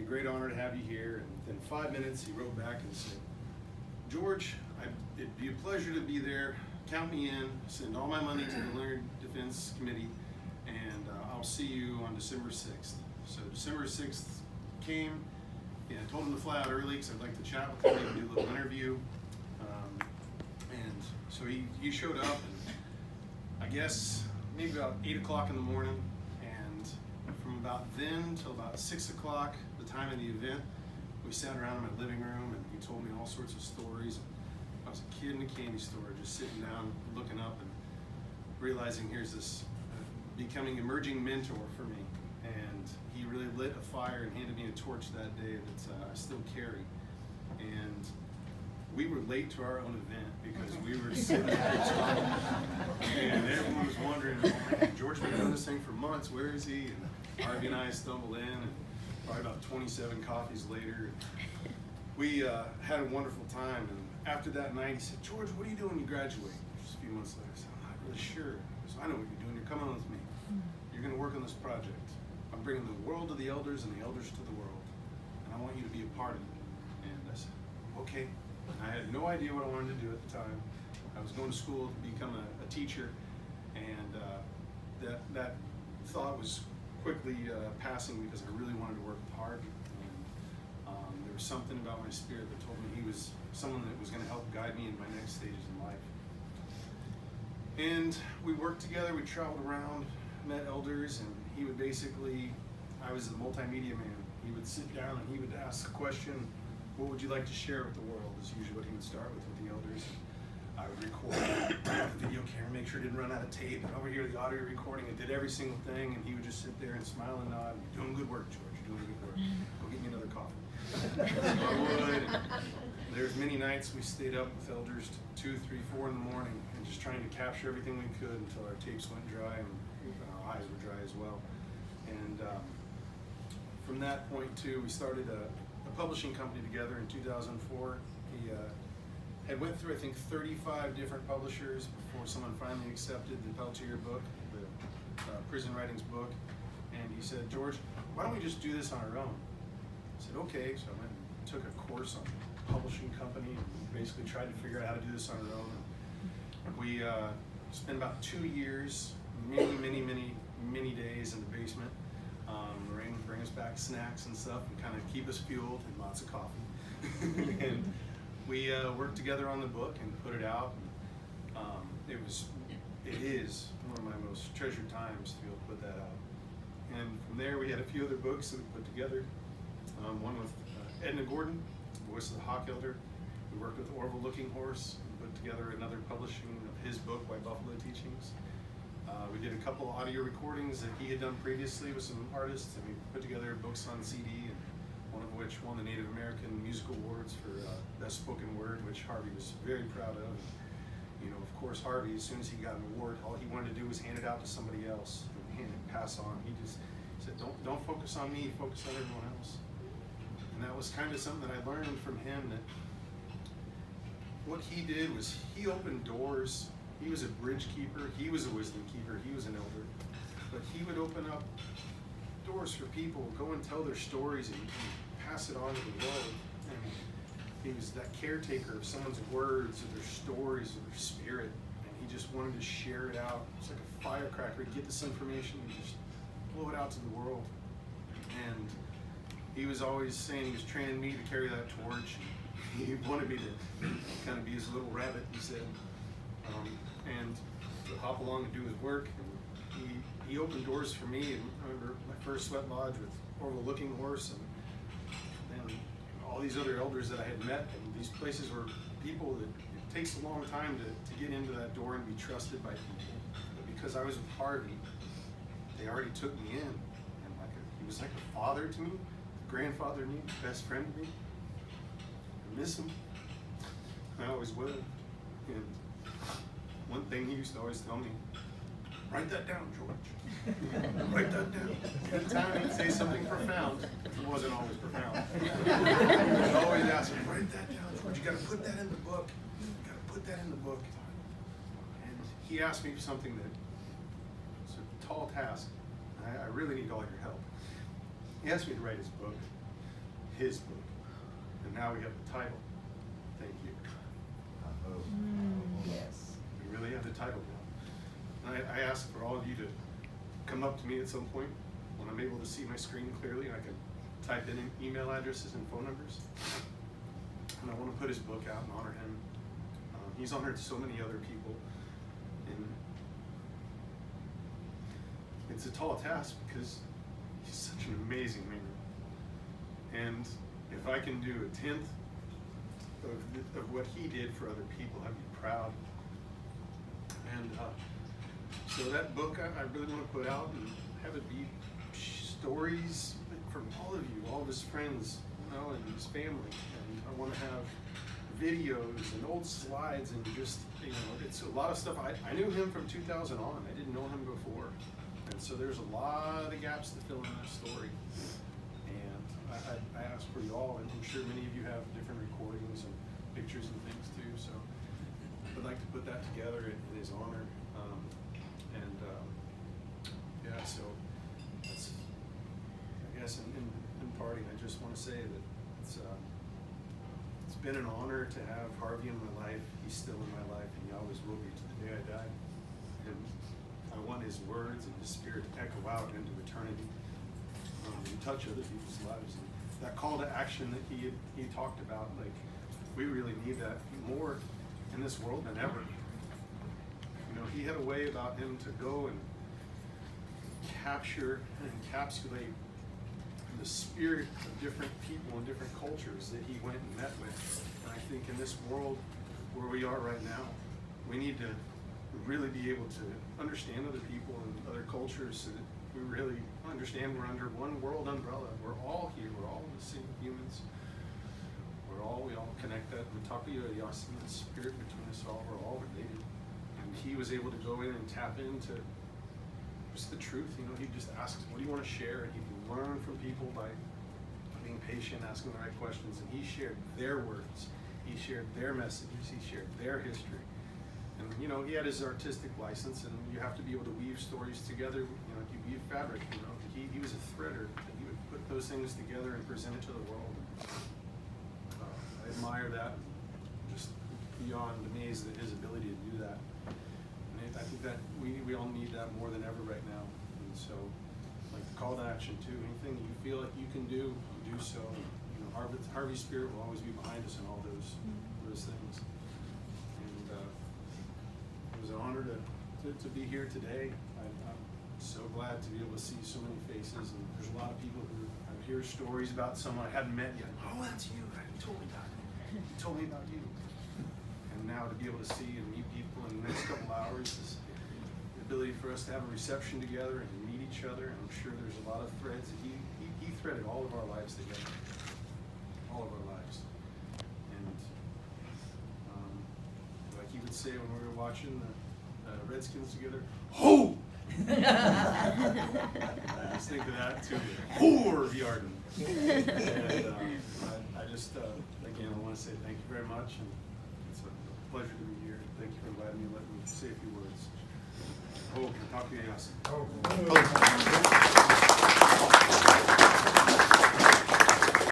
great honor to have you here. And within 5 minutes, he wrote back and said, George, it'd be a pleasure to be there. Count me in, send all my money to the Leonard Defense Committee, and I'll see you on December 6th. So December 6th came, and I told him to fly out early because I'd like to chat with him and do a little interview. And so he showed up, and I guess maybe about 8 o'clock in the morning, and from about then till about 6 o'clock, the time of the event, we sat around in my living room, and he told me all sorts of stories. I was a kid in a candy store, just sitting down, looking up, and realizing here's this becoming emerging mentor for me. And he really lit a fire and handed me a torch that day that I still carry. And we were late to our own event because we were sitting there and everyone was wondering, oh man, George's been doing this thing for months, where is he? And Harvey and I stumbled in, and probably about 27 coffees later, we had a wonderful time. And after that night, he said, George, what are you doing when you graduate? Just a few months later, I said, I'm not really sure. So I know what you're doing. You're coming with me. You're going to work on this project. I'm bringing the world to the elders and the elders to the world. And I want you to be a part of it. And I said, okay. And I had no idea what I wanted to do at the time. I was going to school to become a teacher. And that thought was quickly passing because I really wanted to work with Harvey. And there was something about my spirit that told me he was someone that was going to help guide me in my next stages in life. And we worked together, we traveled around, met elders, and he would basically, I was the multimedia man. He would sit down and he would ask a question, what would you like to share with the world? Is usually what he would start with the elders. I would record the video camera, make sure it didn't run out of tape, and over here the audio recording, I did every single thing, and he would just sit there and smile and nod, you're doing good work, George, you're doing good work. Go get me another coffee. So I would. There's many nights we stayed up with elders 2, 3, 4 in the morning and just trying to capture everything we could until our tapes went dry and our eyes were dry as well. And from that point too, we started a publishing company together in 2004. He had went through I think 35 different publishers before someone finally accepted the Peltier book, the prison writings book. And he said, George, why don't we just do this on our own? I said, okay. So I went and took a course on publishing company and basically tried to figure out how to do this on our own. And we spent about 2 years, many days in the basement. Lorraine would bring us back snacks and stuff and kind of keep us fueled and lots of coffee. And we worked together on the book and put it out. And it is one of my most treasured times to be able to put that out. And from there we had a few other books that we put together. One with Edna Gordon, Voice of the Hawk Elder. We worked with Orville Looking Horse and put together another publishing of his book, White Buffalo Teachings. We did a couple audio recordings that he had done previously with some artists, and we put together books on CD, and one of which won the Native American Music Awards for Best Spoken Word, which Harvey was very proud of. You know, of course, Harvey, as soon as he got an award, all he wanted to do was hand it out to somebody else and pass on. He said, don't focus on me, focus on everyone else. And that was kind of something that I learned from him, that what he did was he opened doors. He was a bridge keeper, he was a wisdom keeper, he was an elder. But he would open up doors for people, go and tell their stories and pass it on to the world. And he was that caretaker of someone's words, of their stories, of their spirit. And he just wanted to share it out. It's like a firecracker. He'd get this information and just blow it out to the world. And he was always saying he was training me to carry that torch. He wanted me to kind of be his little rabbit, he said, and to hop along and do his work. And he opened doors for me. And I remember my first sweat lodge with Orville Looking Horse, and all these other elders that I had met. And these places were people that it takes a long time to get into that door and be trusted by people. But because I was with Harvey, they already took me in. And he was like a father to me, grandfather to me, best friend to me. I miss him. I always will. And one thing he used to always tell me, write that down, George. Write that down. At the time he'd say something profound. It wasn't always profound. He'd always ask me, write that down, George. You gotta put that in the book. You gotta put that in the book. And he asked me for something that was a tall task. I really need all your help. He asked me to write his book. his book. And now we have the title. Thank you. Yes. We really have the title now. And I ask for all of you to come up to me at some point when I'm able to see my screen clearly and I can type in email addresses and phone numbers. And I want to put his book out and honor him. He's honored so many other people. And it's a tall task because he's such an amazing man. And if I can do a tenth of what he did for other people, I'd be proud. And so that book I really want to put out and have it be stories from all of you, all of his friends, and his family. And I want to have videos and old slides and just, it's a lot of stuff. I knew him from 2000 on. I didn't know him before. And so there's a lot of gaps to fill in that story. And I ask for you all, and I'm sure many of you have different recordings and pictures and things too. So I'd like to put that together in his honor. Yeah, so that's, I guess in parting, I just want to say that it's been an honor to have Harvey in my life. He's still in my life, and he always will be to the day I die. And I want his words and his spirit to echo out into eternity and touch other people's lives. And that call to action that he talked about, like, we really need that more in this world than ever. He had a way about him to go and capture and encapsulate the spirit of different people and different cultures that he went and met with. And I think in this world where we are right now, we need to really be able to understand other people and other cultures so that we really understand we're under one world umbrella. We're all here. We're all the same humans. We all connect that. We talk about the spirit between us all. We're all related. And he was able to go in and tap into just the truth. He just asks, what do you want to share? And he can learn from people by being patient, asking the right questions. And he shared their words. He shared their messages. He shared their history. And he had his artistic license, and you have to be able to weave stories together. You weave fabric. He was a threader. He would put those things together and present it to the world. I admire that. Just beyond amazed at his ability to do that. And I think that we all need that more than ever right now. And so, like the call to action too. Anything you feel like you can do so. Harvey's spirit will always be behind us in all those things. And it was an honor to be here today. I'm so glad to be able to see so many faces. And there's a lot of people who I hear stories about someone I hadn't met yet. Oh, that's you. You told me about it. You told me about you. And now to be able to see and meet people in the next couple hours is the ability for us to have a reception together and meet each other. And I'm sure there's a lot of threads that he threaded all of our lives together. All of our lives. And like he would say when we were watching the Redskins together, ho! I just think of that too. Harvey Arden. And I just, again, I want to say thank you very much. And it's a pleasure to be here. Thank you for inviting me and letting me say a few words. Oh, can I talk to you, yes? Oh.